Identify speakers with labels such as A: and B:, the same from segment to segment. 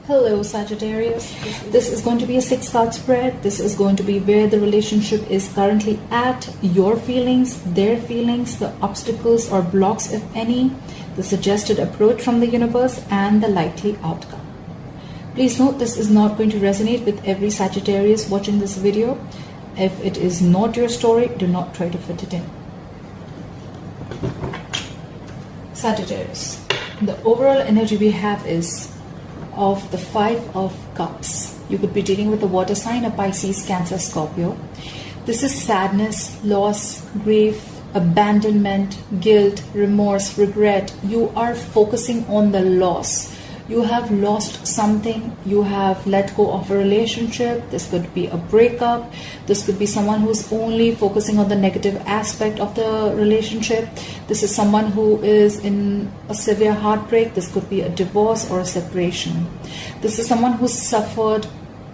A: Hello Sagittarius, this is going to be a 6-card spread. This is going to be where the relationship is currently at, your feelings, their feelings, the obstacles or blocks if any, the suggested approach from the universe and the likely outcome. Please note this is not going to resonate with every Sagittarius watching this video. If it is not your story, do not try to fit it in. Sagittarius, the overall energy we have is of the 5 of Cups. You could be dealing with a water sign, a Pisces, Cancer, Scorpio. This is sadness, loss, grief, abandonment, guilt, remorse, regret. You are focusing on the loss. You have lost something. You have let go of a relationship. This could be a breakup. This could be someone who's only focusing on the negative aspect of the relationship. This is someone who is in a severe heartbreak. This could be a divorce or a separation. This is someone who suffered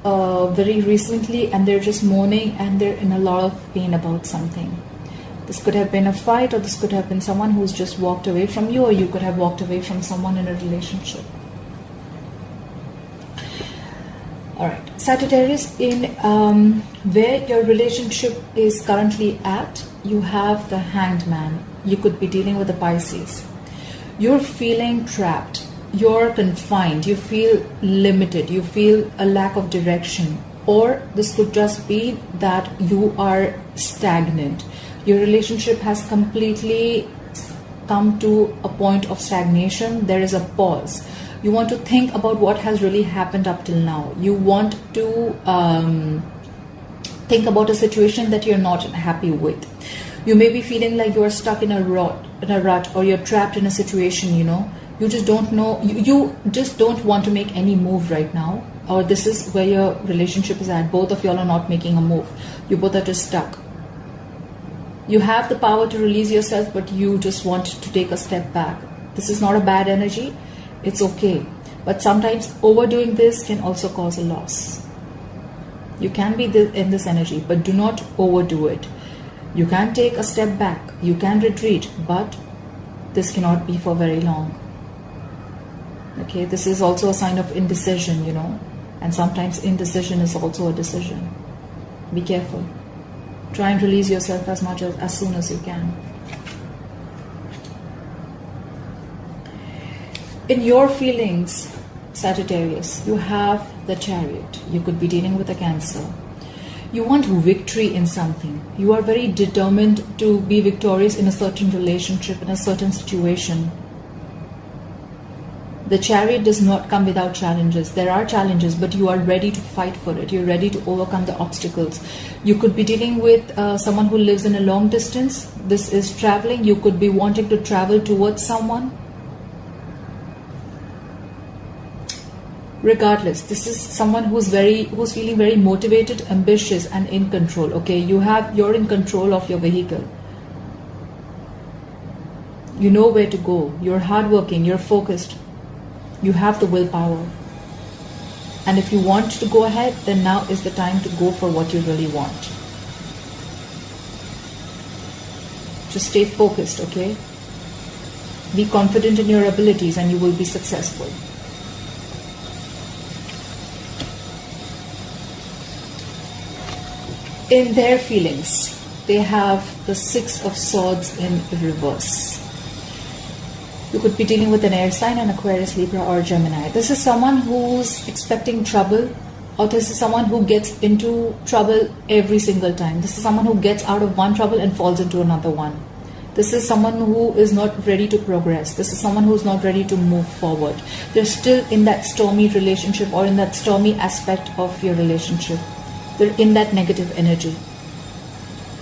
A: very recently and they're just mourning and they're in a lot of pain about something. This could have been a fight, or this could have been someone who's just walked away from you, or you could have walked away from someone in a relationship. Alright, Sagittarius, in where your relationship is currently at, you have the Hanged Man. You could be dealing with a Pisces. You're feeling trapped. You're confined. You feel limited. You feel a lack of direction. Or this could just be that you are stagnant. Your relationship has completely come to a point of stagnation. There is a pause. You want to think about what has really happened up till now. You want to think about a situation that you're not happy with. You may be feeling like you're stuck in a rut, or you're trapped in a situation, you just don't know, you just don't want to make any move right now, or this is where your relationship is at. Both of y'all are not making a move. You both are just stuck. You have the power to release yourself, but you just want to take a step back. This is not a bad energy. It's okay, but sometimes overdoing this can also cause a loss. You can be in this energy, but do not overdo it. You can take a step back, you can retreat, but this cannot be for very long. Okay, this is also a sign of indecision, and sometimes indecision is also a decision. Be careful. Try and release yourself as soon as you can. In your feelings, Sagittarius, you have the Chariot. You could be dealing with a Cancer. You want victory in something. You are very determined to be victorious in a certain relationship, in a certain situation. The Chariot does not come without challenges. There are challenges, but you are ready to fight for it. You're ready to overcome the obstacles. You could be dealing with someone who lives in a long distance. This is traveling. You could be wanting to travel towards someone. Regardless, this is someone who's feeling very motivated, ambitious, and in control. Okay, you're in control of your vehicle. You know where to go. You're hardworking. You're focused. You have the willpower. And if you want to go ahead, then now is the time to go for what you really want. Just stay focused. Okay. Be confident in your abilities, and you will be successful. In their feelings, they have the 6 of Swords in reverse. You could be dealing with an air sign, an Aquarius, Libra, or Gemini. This is someone who's expecting trouble, or this is someone who gets into trouble every single time. This is someone who gets out of one trouble and falls into another one. This is someone who is not ready to progress. This is someone who's not ready to move forward. They're still in that stormy relationship, or in that stormy aspect of your relationship. They're in that negative energy.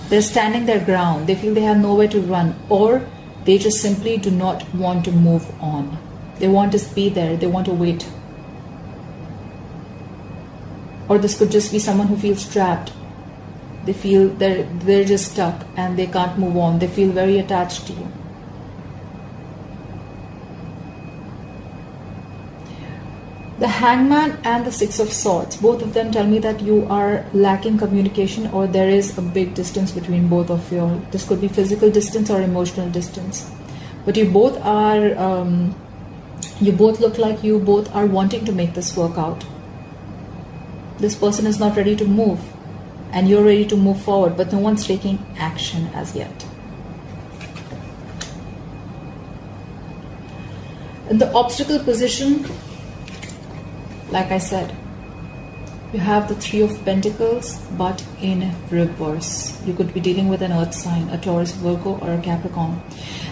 A: They're standing their ground. They feel they have nowhere to run, or they just simply do not want to move on. They want to be there. They want to wait. Or this could just be someone who feels trapped. They feel they're just stuck and they can't move on. They feel very attached to you. The Hangman and the 6 of Swords, both of them tell me that you are lacking communication, or there is a big distance between both of you. This could be physical distance or emotional distance. But you both are You both look like you both are wanting to make this work out. This person is not ready to move, and you're ready to move forward, but no one's taking action as yet. In the obstacle position, like I said, you have the Three of Pentacles, but in reverse. You could be dealing with an earth sign, a Taurus, Virgo, or a Capricorn.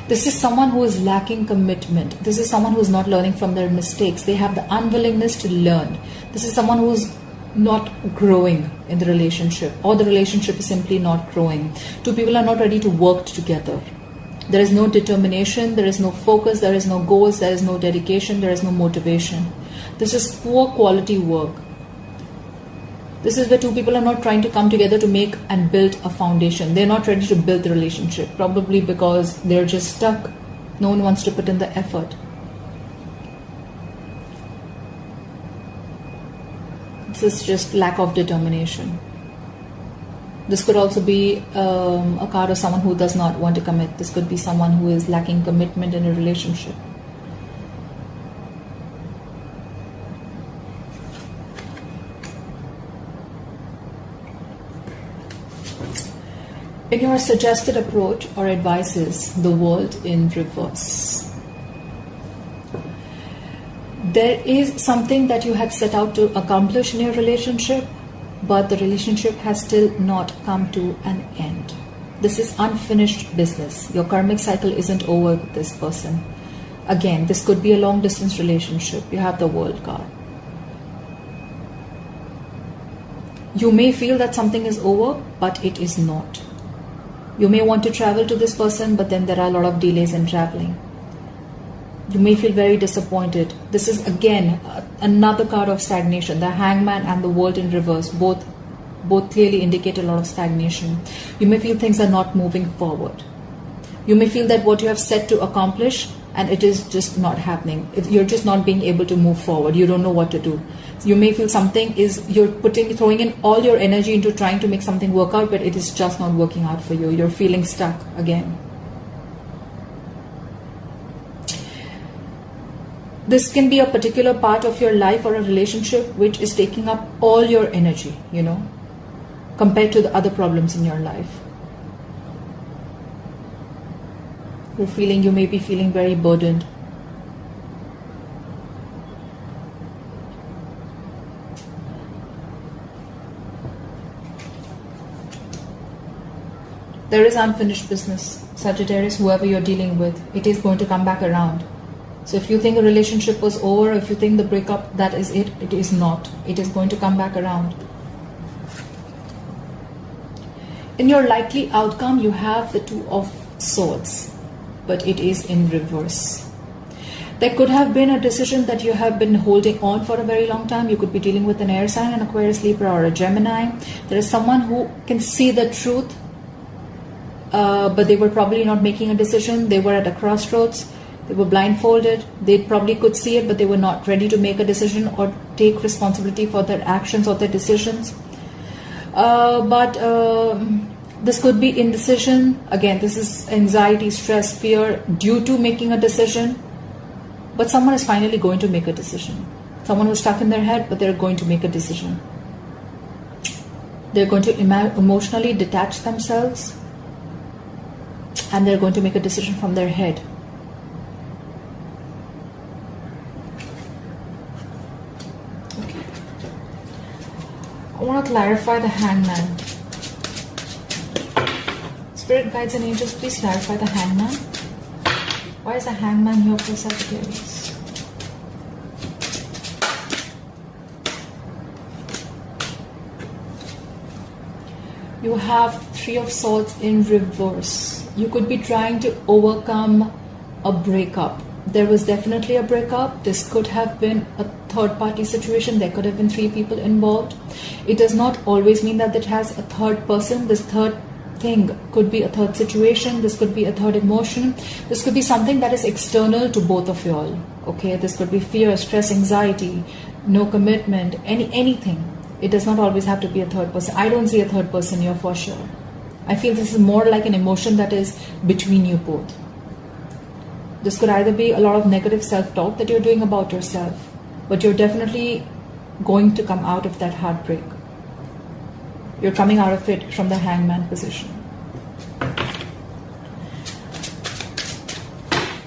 A: This is someone who is lacking commitment. This is someone who is not learning from their mistakes. They have the unwillingness to learn. This is someone who is not growing in the relationship, or the relationship is simply not growing. Two people are not ready to work together. There is no determination, there is no focus, there is no goals, there is no dedication, there is no motivation. This is poor quality work. This is where two people are not trying to come together to make and build a foundation. They're not ready to build the relationship, probably because they're just stuck. No one wants to put in the effort. This is just lack of determination. This could also be a card of someone who does not want to commit. This could be someone who is lacking commitment in a relationship. In your suggested approach or advices, the world in reverse. There is something that you had set out to accomplish in your relationship, but the relationship has still not come to an end. This is unfinished business. Your karmic cycle isn't over with this person. Again, this could be a long distance relationship. You have the World card. You may feel that something is over, but it is not. You may want to travel to this person, but then there are a lot of delays in traveling. You may feel very disappointed. This is again another card of stagnation. The Hangman and the World in reverse both clearly indicate a lot of stagnation. You may feel things are not moving forward. You may feel that what you have set to accomplish and it is just not happening. You're just not being able to move forward. You don't know what to do. You may feel something is, you're throwing in all your energy into trying to make something work out, but it is just not working out for you. You're feeling stuck again. This can be a particular part of your life or a relationship which is taking up all your energy, compared to the other problems in your life. You may be feeling very burdened. There is unfinished business. Sagittarius, whoever you're dealing with, it is going to come back around. So if you think a relationship was over, if you think the breakup, that is it, it is not. It is going to come back around. In your likely outcome, you have the Two of Swords, but it is in reverse. There could have been a decision that you have been holding on for a very long time. You could be dealing with an air sign, an Aquarius, Libra, or a Gemini. There is someone who can see the truth, but they were probably not making a decision. They were at a crossroads. They were blindfolded. They probably could see it, but they were not ready to make a decision or take responsibility for their actions or their decisions. This could be indecision. Again, this is anxiety, stress, fear due to making a decision. But someone is finally going to make a decision. Someone was stuck in their head, but they're going to make a decision. They're going to emotionally detach themselves, and they're going to make a decision from their head. Okay. I want to clarify the Hangman. Spirit guides and angels, please clarify the Hangman. Why is the Hangman here for Sagittarius? You have Three of Swords in reverse. You could be trying to overcome a breakup. There was definitely a breakup. This could have been a third-party situation. There could have been three people involved. It does not always mean that it has a third person. This third thing could be a third situation. This could be a third emotion. This could be something that is external to both of y'all. Okay, this could be fear, stress, anxiety, no commitment, anything. It does not always have to be a third person. I don't see a third person here for sure. I feel this is more like an emotion that is between you both. This could either be a lot of negative self-talk that you're doing about yourself, but you're definitely going to come out of that heartbreak. You're coming out of it from the Hangman position.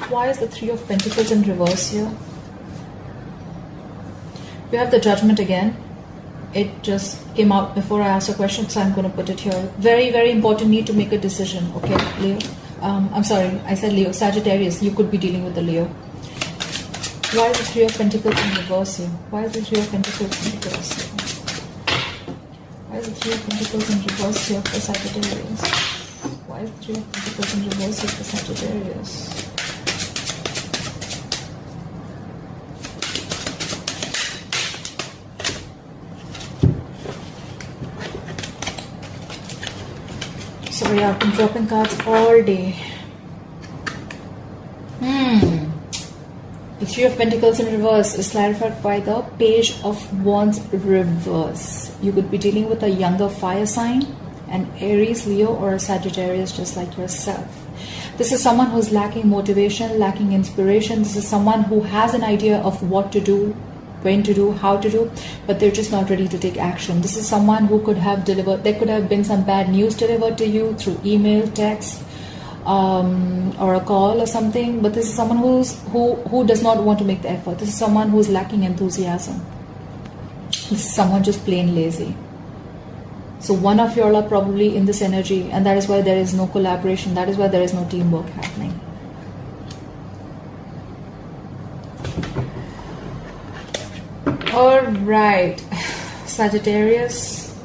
A: Why is the Three of Pentacles in reverse here? We have the Judgment again. It just came out before I asked a question, so I'm going to put it here. Very, very important, need to make a decision, okay, Leo? I'm sorry, I said Leo. Sagittarius, you could be dealing with the Leo. Why is the Three of Pentacles in reverse here? Why is the Three of Pentacles in reverse here? Why is the Three of Pentacles in reverse here for Sagittarius? Why is the Three of Pentacles in reverse here for Sagittarius? Sorry, I've been dropping cards all day. The Three of Pentacles in reverse is clarified by the Page of Wands reverse. You could be dealing with a younger fire sign, an Aries, Leo, or a Sagittarius just like yourself. This is someone who's lacking motivation, lacking inspiration. This is someone who has an idea of what to do, when to do, how to do, but they're just not ready to take action. This is someone who could have delivered, there could have been some bad news delivered to you through email, text, or a call or something, but this is someone who does not want to make the effort. This is someone who's lacking enthusiasm. This is someone just plain lazy. So one of you all are probably in this energy, and that is why there is no collaboration. That is why there is no teamwork happening. All right, Sagittarius.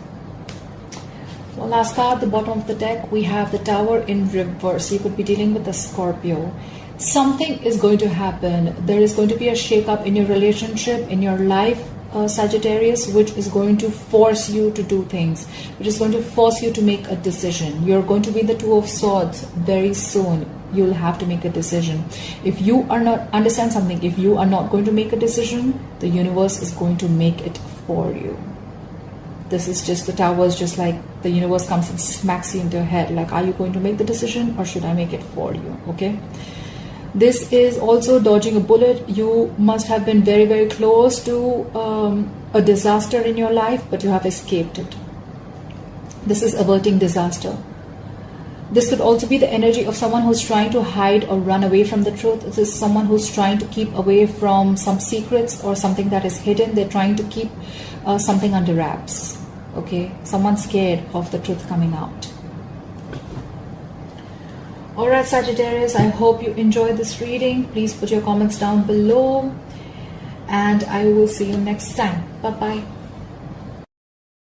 A: Well, last card at the bottom of the deck, we have the Tower in reverse. You could be dealing with a Scorpio. Something is going to happen. There is going to be a shake-up in your relationship, in your life, Sagittarius, which is going to force you to do things, which is going to force you to make a decision. You're going to be the Two of Swords very soon. You'll have to make a decision. If you are not, understand something, if you are not going to make a decision, the universe is going to make it for you. This is just, the Tower is just like the universe comes and smacks you into your head, like, are you going to make the decision or should I make it for you? Okay. This is also dodging a bullet. You must have been very, very close to a disaster in your life, but you have escaped it. This is averting disaster. This could also be the energy of someone who's trying to hide or run away from the truth. This is someone who's trying to keep away from some secrets or something that is hidden. They're trying to keep something under wraps. Okay, someone's scared of the truth coming out. Alright, Sagittarius, I hope you enjoyed this reading. Please put your comments down below, and I will see you next time. Bye-bye.